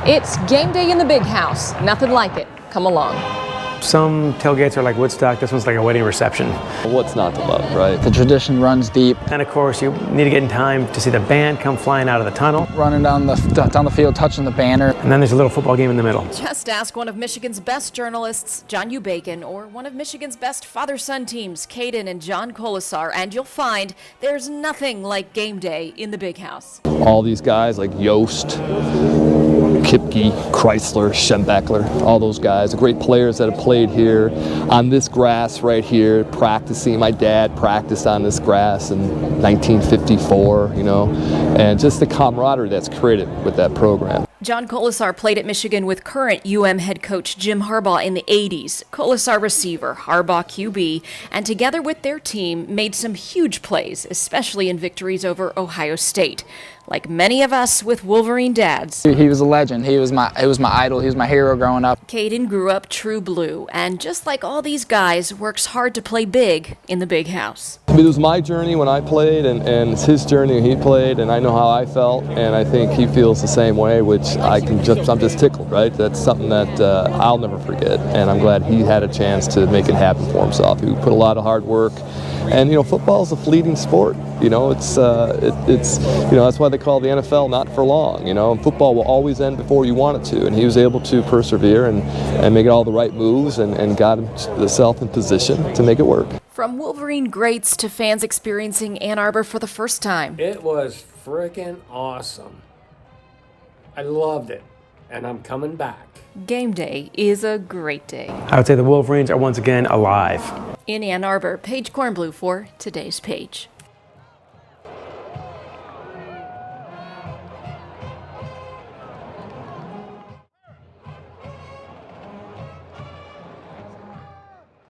It's game day in the big house. Nothing like it. Come along. Some tailgates are like Woodstock. This one's like a wedding reception. What's not to love, right? The tradition runs deep. And of course, you need to get in time to see the band come flying out of the tunnel. Running down the field, touching the banner. And then there's a little football game in the middle. Just ask one of Michigan's best journalists, John U. Bacon, or one of Michigan's best father-son teams, Caden and Bill Kolesar, and you'll find there's nothing like game day in the big house. All these guys like Yost, Kipke, Chrysler, Schembechler, all those guys, the great players that have played here on this grass right here, practicing. My dad practiced on this grass in 1954, you know, and just the camaraderie that's created with that program. Bill Kolesar played at Michigan with current head coach Jim Harbaugh in the 80s, Kolesar receiver, Harbaugh QB, and together with their team made some huge plays, especially in victories over Ohio State. Like many of us with Wolverine dads. He was a legend. He was my idol. He was my hero growing up. Caden grew up true blue, and just like all these guys, works hard to play big in the big house. It was my journey when I played, and it's his journey when he played, and I know how I felt, and I think he feels the same way, which I'm just tickled, right? That's something that I'll never forget, and I'm glad he had a chance to make it happen for himself. He put a lot of hard work, and you know, football is a fleeting sport. You know, it's you know, that's why they call the NFL not for long. You know, and football will always end before you want it to, and he was able to persevere and make all the right moves and got himself in position to make it work. From Wolverine greats to fans experiencing Ann Arbor for the first time. It was freaking awesome. I loved it, and I'm coming back. Game day is a great day. I would say the Wolverines are once again alive. In Ann Arbor, Paige Kornblue for Today's Page.